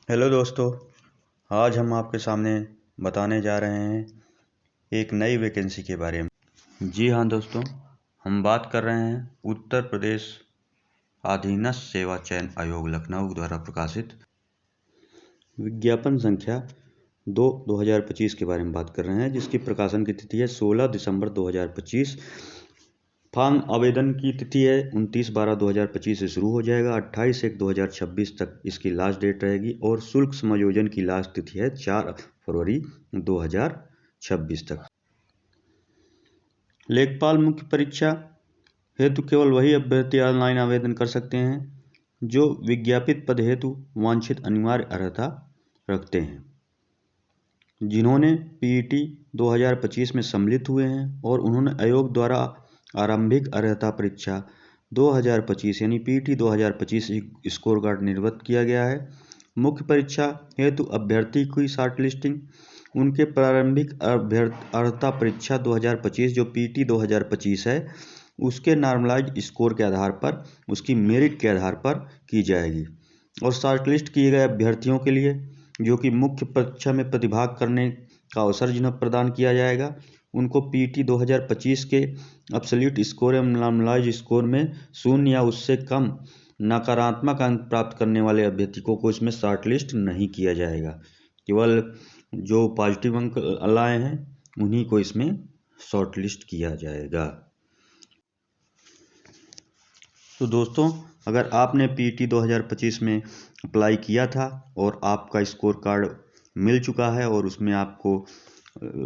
Hello दोस्तों, आज हम आपके सामने बताने जा रहे हैं एक नई वैकेंसी के बारे में। जी हाँ दोस्तों, हम बात कर रहे हैं उत्तर प्रदेश अधीनस्थ सेवा चयन आयोग लखनऊ द्वारा प्रकाशित विज्ञापन संख्या 2/2025 के बारे में बात कर रहे हैं, जिसकी प्रकाशन की तिथि है 16 दिसंबर 2025। फॉर्म आवेदन की तिथि है 29/12/2025 से शुरू हो जाएगा। 28/1/2026 तक इसकी लास्ट डेट रहेगी और शुल्क समायोजन की लास्ट तिथि है 4 फरवरी 2026 तक। लेखपाल मुख्य परीक्षा हेतु केवल वही अभ्यर्थी ऑनलाइन आवेदन कर सकते हैं जो विज्ञापित पद हेतु वांछित अनिवार्य अर्हता रखते हैं, जिन्होंने पीईटी 2025 में सम्मिलित हुए हैं और उन्होंने आयोग द्वारा आरंभिक अर्हता परीक्षा 2025 यानी पीईटी 2025 स्कोर कार्ड निर्गत किया गया है। मुख्य परीक्षा हेतु अभ्यर्थी की शॉर्टलिस्टिंग उनके प्रारंभिक अर्हता परीक्षा 2025 जो पीईटी 2025 है उसके नॉर्मलाइज्ड स्कोर के आधार पर, उसकी मेरिट के आधार पर की जाएगी और शॉर्टलिस्ट किए गए अभ्यर्थियों के लिए जो कि मुख्य परीक्षा में प्रतिभाग करने का अवसर जिन्हें प्रदान किया जाएगा, उनको पीईटी 2025 के एब्सोल्यूट स्कोर एवं नॉर्मलाइज्ड स्कोर में 0 या उससे कम नकारात्मक अंक प्राप्त करने वाले अभ्यर्थियों को इसमें शॉर्टलिस्ट नहीं किया जाएगा। केवल जो पॉजिटिव अंक लाए हैं उन्हीं को इसमें शॉर्टलिस्ट किया जाएगा। तो दोस्तों, अगर आपने पीईटी 2025 में अप्लाई किया था और आपका स्कोर कार्ड मिल चुका है और उसमें आपको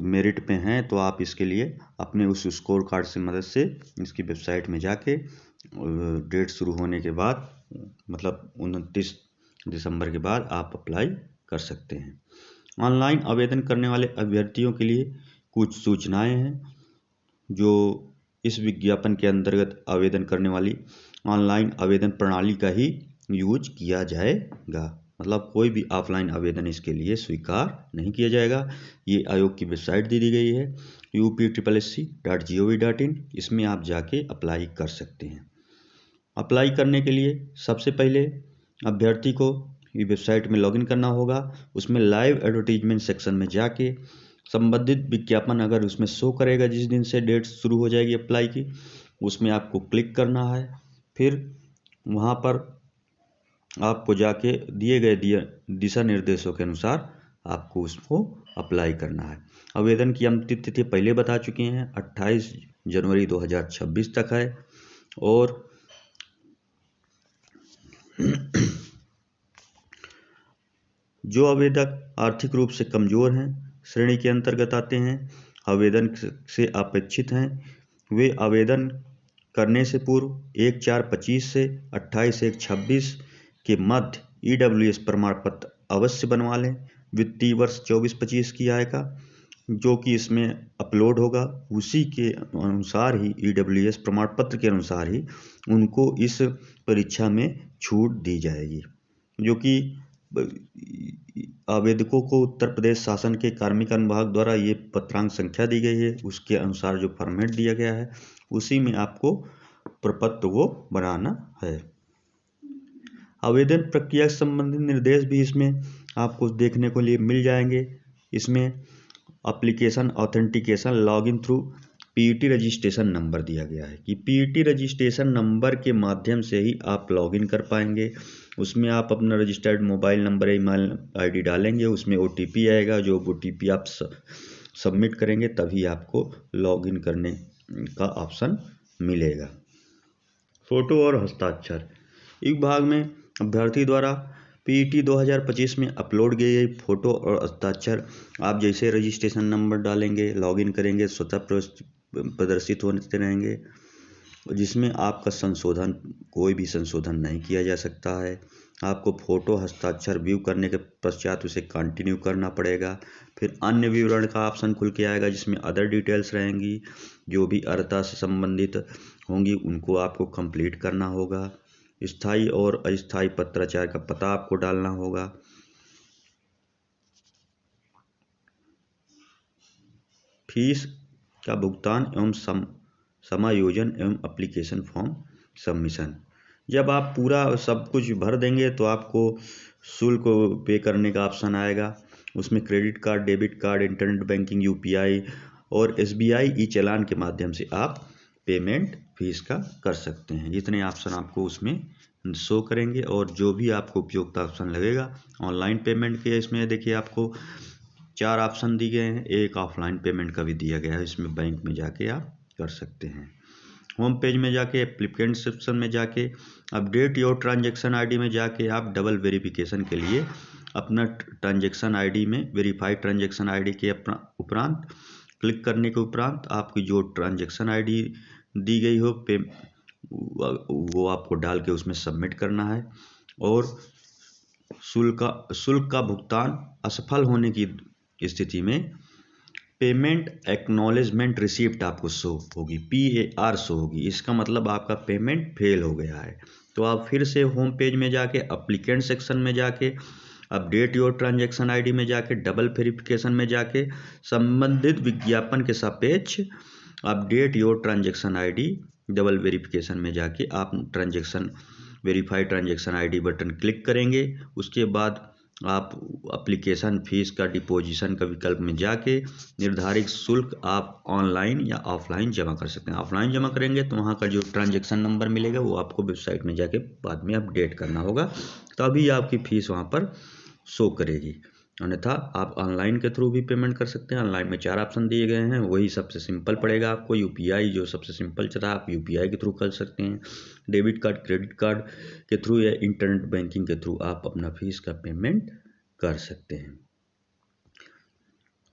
मेरिट पे हैं, तो आप इसके लिए अपने उस स्कोर कार्ड से मदद से इसकी वेबसाइट में जाके डेट शुरू होने के बाद मतलब 29 दिसंबर के बाद आप अप्लाई कर सकते हैं। ऑनलाइन आवेदन करने वाले अभ्यर्थियों के लिए कुछ सूचनाएं हैं जो इस विज्ञापन के अंतर्गत आवेदन करने वाली ऑनलाइन आवेदन प्रणाली का ही यूज किया जाएगा। मतलब कोई भी ऑफलाइन आवेदन इसके लिए स्वीकार नहीं किया जाएगा। ये आयोग की वेबसाइट दी गई है upsssc.gov.in। इसमें आप जाके अप्लाई कर सकते हैं। अप्लाई करने के लिए सबसे पहले अभ्यर्थी को ये वेबसाइट में लॉगिन करना होगा। उसमें लाइव एडवर्टीजमेंट सेक्शन में जाके संबंधित विज्ञापन अगर उसमें शो करेगा जिस दिन से डेट शुरू हो जाएगी अप्लाई की, उसमें आपको क्लिक करना है। फिर वहाँ पर आपको जाके दिए गए दिशा निर्देशों के अनुसार आपको उसको अप्लाई करना है। आवेदन की अंतिम तिथि पहले बता चुके हैं 28 जनवरी 2026 तक है और जो आवेदक आर्थिक रूप से कमजोर हैं, श्रेणी के अंतर्गत आते हैं, आवेदन से अपेक्षित हैं, वे आवेदन करने से पूर्व 1/4/25 से 28/1/26 के मध्य ईडब्ल्यूएस प्रमाण पत्र अवश्य बनवा लें। वित्तीय वर्ष 24-25 की आय का जो कि इसमें अपलोड होगा उसी के अनुसार ही ईडब्ल्यूएस प्रमाण पत्र के अनुसार ही उनको इस परीक्षा में छूट दी जाएगी। जो कि आवेदकों को उत्तर प्रदेश शासन के कार्मिक अनुभाग द्वारा ये पत्रांक संख्या दी गई है, उसके अनुसार जो फॉर्मेट दिया गया है उसी में आपको प्रपत्र को बनाना है। आवेदन प्रक्रिया से संबंधित निर्देश भी इसमें आपको देखने को लिए मिल जाएंगे। इसमें application authentication login through PET registration number दिया गया है कि पीईटी रजिस्ट्रेशन नंबर के माध्यम से ही आप लॉगिन कर पाएंगे। उसमें आप अपना registered mobile number email ID डालेंगे, उसमें ओटीपी आएगा। जो ओटीपी आप सबमिट करेंगे तभी आपको लॉगिन करने का ऑप्शन मिलेगा। फोटो और हस्ताक्षर एक भाग में अभ्यर्थी द्वारा पीईटी 2025 में अपलोड किए गए फोटो और हस्ताक्षर आप जैसे रजिस्ट्रेशन नंबर डालेंगे, लॉगिन करेंगे, स्वतः प्रदर्शित होते रहेंगे, जिसमें आपका संशोधन कोई भी संशोधन नहीं किया जा सकता है। आपको फोटो हस्ताक्षर व्यू करने के पश्चात उसे कंटिन्यू करना पड़ेगा। फिर अन्य विवरण का ऑप्शन खुल के आएगा जिसमें अदर डिटेल्स रहेंगी, जो भी अर्हता से संबंधित होंगी उनको आपको कंप्लीट करना होगा। स्थायी और अस्थायी पत्राचार का पता आपको डालना होगा। फीस का भुगतान एवं समायोजन एवं एप्लीकेशन फॉर्म सबमिशन जब आप पूरा सब कुछ भर देंगे तो आपको शुल्क पे करने का ऑप्शन आएगा। उसमें credit card, debit card, internet banking, UPI और एसबीआई ई चालान के माध्यम से आप पेमेंट फीस का कर सकते हैं। इतने ऑप्शन आपको उसमें शो करेंगे और जो भी आपको उपयुक्त ऑप्शन लगेगा ऑनलाइन पेमेंट के, इसमें देखिए आपको 4 ऑप्शन दिए गए हैं। एक ऑफलाइन पेमेंट का भी दिया गया है, इसमें बैंक में जाके आप कर सकते हैं। होम पेज में जाके एप्लीकेंट सेक्शन में जाके अपडेट योर ट्रांजैक्शन आईडी में जाके आप डबल वेरिफिकेशन के लिए अपना ट्रांजैक्शन आईडी में वेरीफाइड ट्रांजैक्शन आईडी के उपरांत क्लिक करने के उपरांत आपकी जो ट्रांजैक्शन आईडी दी गई हो वो आपको डाल के उसमें सबमिट करना है। और शुल्क का भुगतान असफल होने की स्थिति में पेमेंट एक्नॉलेजमेंट रिसीप्ट आपको शो होगी, PAR शो होगी। इसका मतलब आपका पेमेंट फेल हो गया है। तो आप फिर से होम पेज में जाके एप्लीकेंट सेक्शन में जाके अपडेट योर ट्रांजैक्शन आईडी में जाके डबल वेरिफिकेशन में जाके संबंधित विज्ञापन के सापेक्ष update your transaction ID double verification में जाके आप verified transaction ID button click करेंगे। उसके बाद आप एप्लीकेशन फीस का डिपोजिशन का विकल्प में जाके निर्धारित शुल्क आप ऑनलाइन या ऑफलाइन जमा कर सकते हैं। ऑफलाइन जमा करेंगे तो वहाँ का जो ट्रांजैक्शन नंबर मिलेगा वो आपको वेबसाइट में जाके बाद में अपडेट करना होगा, तभी आपकी फ़ीस वहाँ पर शो करेगी। अन्यथा आप ऑनलाइन के थ्रू भी पेमेंट कर सकते हैं। ऑनलाइन में 4 ऑप्शन दिए गए हैं, वही सबसे सिंपल पड़ेगा आपको। यूपीआई जो सबसे सिंपल चला, आप यूपीआई के थ्रू कर सकते हैं। डेबिट कार्ड, क्रेडिट कार्ड के थ्रू या इंटरनेट बैंकिंग के थ्रू आप अपना फीस का पेमेंट कर सकते हैं।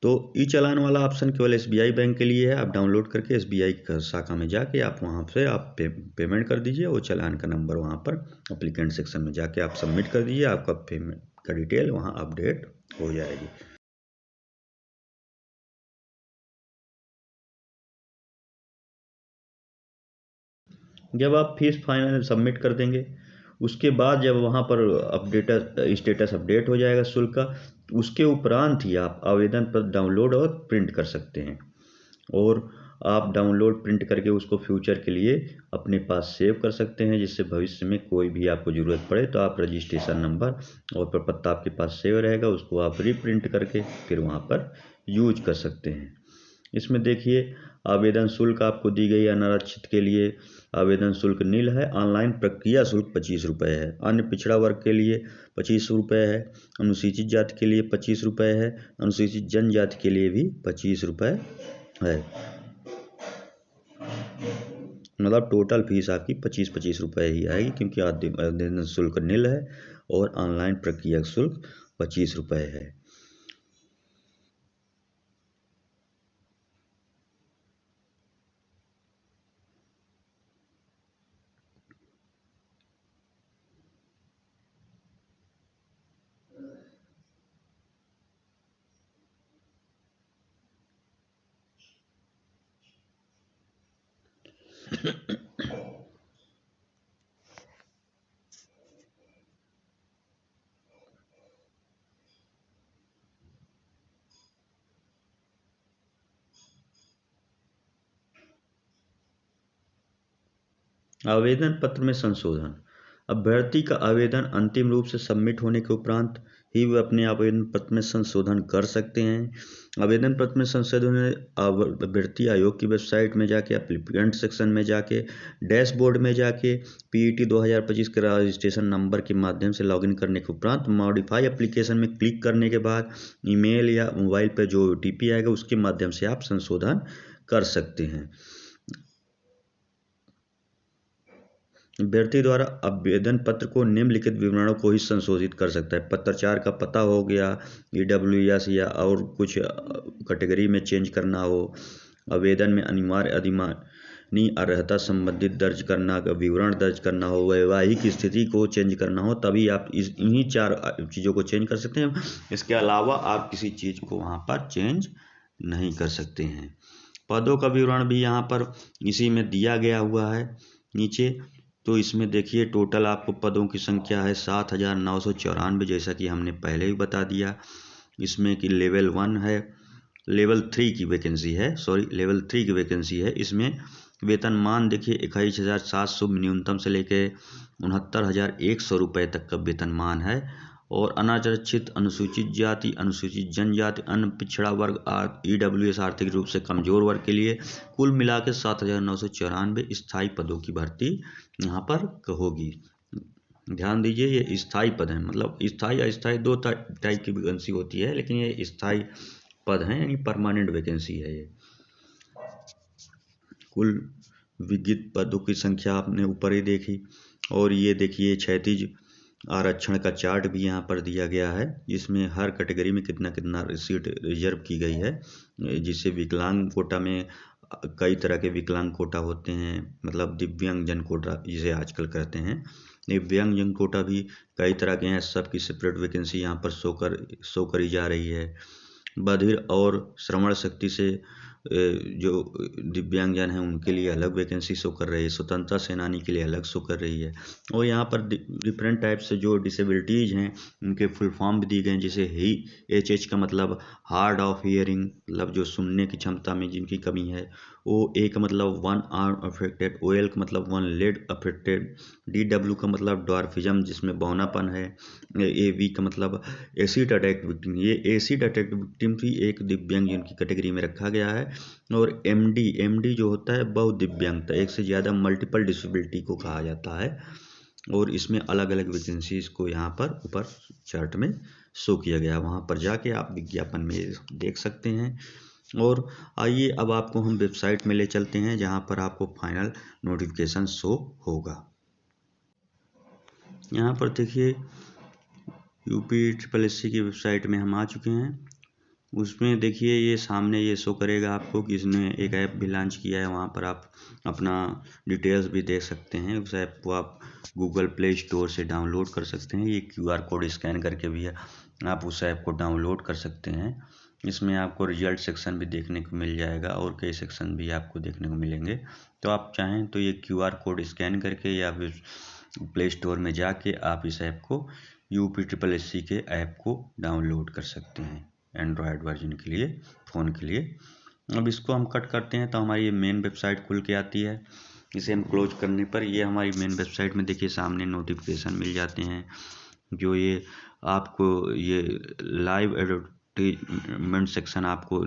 तो ई चालान वाला ऑप्शन केवल एसबीआई बैंक के लिए है। आप डाउनलोड करके एसबीआई शाखा में जाके आप वहाँ से आप पेमेंट कर दीजिए। वो चालान का नंबर वहाँ पर एप्लीकेंट सेक्शन में जाके आप सबमिट कर दीजिए, आपका पेमेंट का डिटेल वहाँ अपडेट हो जाएगी। जब आप फीस फाइनल सबमिट कर देंगे उसके बाद जब वहाँ पर स्टेटस अपडेट हो जाएगा शुल्क का, उसके उपरांत ही आप आवेदन पत्र डाउनलोड और प्रिंट कर सकते हैं। और आप डाउनलोड प्रिंट करके उसको फ्यूचर के लिए अपने पास सेव कर सकते हैं, जिससे भविष्य में कोई भी आपको ज़रूरत पड़े तो आप रजिस्ट्रेशन नंबर और प्रपत्र आपके पास सेव रहेगा, उसको आप रीप्रिंट करके फिर वहाँ पर यूज कर सकते हैं। इसमें देखिए आवेदन शुल्क आपको दी गई अनारक्षित के लिए आवेदन शुल्क नील है। ऑनलाइन प्रक्रिया शुल्क 25 रुपये है। अन्य पिछड़ा वर्ग के लिए 25 रुपये है। अनुसूचित जाति के लिए 25 रुपये है। अनुसूचित जनजाति के लिए भी 25 रुपये है। मतलब टोटल फीस आपकी 25 रुपये ही आएगी, क्योंकि आवेदन शुल्क नील है और ऑनलाइन प्रक्रिया शुल्क 25 रुपये है। आवेदन पत्र में संशोधन। अभ्यर्थी का आवेदन अंतिम रूप से सबमिट होने के उपरांत ही वे अपने आवेदन पत्र में संशोधन कर सकते हैं। आवेदन पत्र में संशोधन अभ्यर्थी आयोग की वेबसाइट में जाके एप्लीकेंट सेक्शन में जाके डैशबोर्ड में जाके PET 2025 के रजिस्ट्रेशन नंबर के माध्यम से लॉगिन करने के उपरांत मॉडिफाई एप्लीकेशन में क्लिक करने के बाद ईमेल या मोबाइल पर जो OTP आएगा उसके माध्यम से आप संशोधन कर सकते हैं। अभ्यर्थी द्वारा आवेदन पत्र को निम्नलिखित विवरणों को ही संशोधित कर सकता है। पत्राचार का पता हो गया, EWS या और कुछ कैटेगरी में चेंज करना हो, आवेदन में अनिवार्य अधिमानी अर्हता संबंधित दर्ज करना का विवरण दर्ज करना हो, वैवाहिक स्थिति को चेंज करना हो, तभी आप इन्हीं 4 चीज़ों को चेंज कर सकते हैं। इसके अलावा आप किसी चीज़ को वहाँ पर चेंज नहीं कर सकते हैं। पदों का विवरण भी यहाँ पर इसी में दिया गया हुआ है नीचे। तो इसमें देखिए टोटल आपको पदों की संख्या है 7,994, जैसा कि हमने पहले ही बता दिया। इसमें कि लेवल 3 की वैकेंसी है, लेवल 3 की वैकेंसी है। इसमें वेतनमान देखिए 21,700 न्यूनतम से लेके 69,100 रुपये तक का वेतनमान है। और अनारक्षित, अनुसूचित जाति, अनुसूचित जनजाति, अन्य पिछड़ा वर्ग, EWS आर्थिक रूप से कमजोर वर्ग के लिए कुल मिला के 7,994 स्थायी पदों की भर्ती यहाँ पर होगी। ध्यान दीजिए, ये स्थायी पद हैं, मतलब स्थायी अस्थायी दो टाइप की वैकेंसी होती है, लेकिन ये स्थायी पद हैं, यानी परमानेंट वैकेंसी है ये। कुल विज्ञित पदों की संख्या आपने ऊपर ही देखी। और ये देखिए क्षैतिज आरक्षण का चार्ट भी यहाँ पर दिया गया है, जिसमें हर कैटेगरी में कितना कितना सीट रिजर्व की गई है। जिससे विकलांग कोटा में कई तरह के विकलांग कोटा होते हैं, मतलब दिव्यांगजन कोटा जिसे आजकल कहते हैं। दिव्यांगजन कोटा भी कई तरह के हैं, सबकी सेपरेट वैकेंसी यहाँ पर शो करी जा रही है। बधिर और श्रवण शक्ति से जो दिव्यांगजन हैं उनके लिए अलग वैकेंसी शो कर रही है, स्वतंत्रता सेनानी के लिए अलग शो कर रही है। और यहाँ पर डिफरेंट टाइप से जो डिसेबिलिटीज़ हैं उनके फुल फॉर्म भी दिए गए हैं। जैसे HH का मतलब हार्ड ऑफ हियरिंग, मतलब जो सुनने की क्षमता में जिनकी कमी है। OA का मतलब 1 आर्म अफेक्टेड, OL का मतलब 1 लेग अफेक्टेड, DW का मतलब डॉर्फिज्म जिसमें बौनापन है, AV का मतलब एसिड अटैक विक्टिम। ये एसिड अटैक विक्टिम भी एक दिव्यांगजन की कैटेगरी में रखा गया है। और MD जो होता है बहु दिव्यांगता, एक से ज़्यादा मल्टीपल डिसेबिलिटी को कहा जाता है। और इसमें अलग अलग वैकेंसीज को यहाँ पर ऊपर चार्ट में शो किया गया है, वहाँ पर जाके आप विज्ञापन में देख सकते हैं। और आइए अब आपको हम वेबसाइट में ले चलते हैं जहाँ पर आपको फाइनल नोटिफिकेशन शो होगा। यहाँ पर देखिए UPSSC की वेबसाइट में हम आ चुके हैं। उसमें देखिए ये सामने ये शो करेगा आपको कि इसने एक ऐप भी लॉन्च किया है, वहाँ पर आप अपना डिटेल्स भी देख सकते हैं। उस ऐप को आप गूगल प्ले स्टोर से डाउनलोड कर सकते हैं। ये QR कोड स्कैन करके भी आप उस ऐप को डाउनलोड कर सकते हैं। इसमें आपको रिजल्ट सेक्शन भी देखने को मिल जाएगा और कई सेक्शन भी आपको देखने को मिलेंगे। तो आप चाहें तो ये QR कोड स्कैन करके या फिर प्ले स्टोर में जाके आप इस ऐप को UPSSC के ऐप को डाउनलोड कर सकते हैं एंड्रॉयड वर्जन के लिए, फ़ोन के लिए। अब इसको हम कट करते हैं तो हमारी ये मेन वेबसाइट खुल के आती है। इसे हम क्लोज करने पर ये हमारी मेन वेबसाइट में देखिए सामने नोटिफिकेशन मिल जाते हैं, जो ये आपको ये लाइव एडवर्टीजमेंट सेक्शन आपको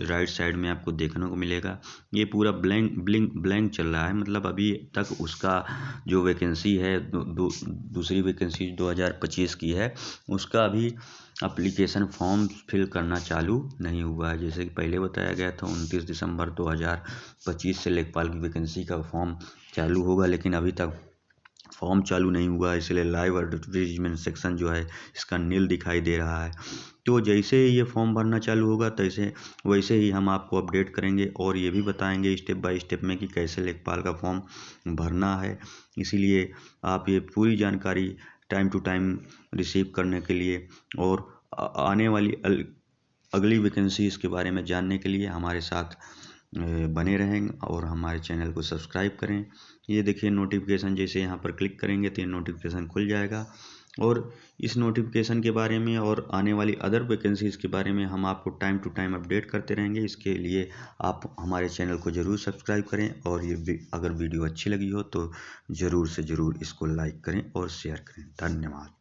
राइट साइड में आपको देखने को मिलेगा। ये पूरा ब्लैंक चल रहा है, मतलब अभी तक उसका जो वैकेंसी है दूसरी वैकेंसी 2025 की है, उसका अभी एप्लीकेशन फॉर्म फिल करना चालू नहीं हुआ है। जैसे कि पहले बताया गया था 29 दिसंबर 2025 से लेखपाल की वैकेंसी का फॉर्म चालू होगा, लेकिन अभी तक फॉर्म चालू नहीं हुआ है, इसलिए लाइव एडवर्टीजमेंट सेक्शन जो है इसका नील दिखाई दे रहा है। तो जैसे ही ये फॉर्म भरना चालू होगा वैसे ही हम आपको अपडेट करेंगे और ये भी बताएंगे स्टेप बाय स्टेप में कि कैसे लेखपाल का फॉर्म भरना है। इसीलिए आप ये पूरी जानकारी टाइम टू टाइम रिसीव करने के लिए और आने वाली अगली वैकेंसीज के बारे में जानने के लिए हमारे साथ बने रहें और हमारे चैनल को सब्सक्राइब करें। ये देखिए नोटिफिकेशन, जैसे यहाँ पर क्लिक करेंगे तो ये नोटिफिकेशन खुल जाएगा और इस नोटिफिकेशन के बारे में और आने वाली अदर वैकेंसीज के बारे में हम आपको टाइम टू टाइम अपडेट करते रहेंगे। इसके लिए आप हमारे चैनल को ज़रूर सब्सक्राइब करें और ये अगर वीडियो अच्छी लगी हो तो ज़रूर से ज़रूर इसको लाइक करें और शेयर करें। धन्यवाद।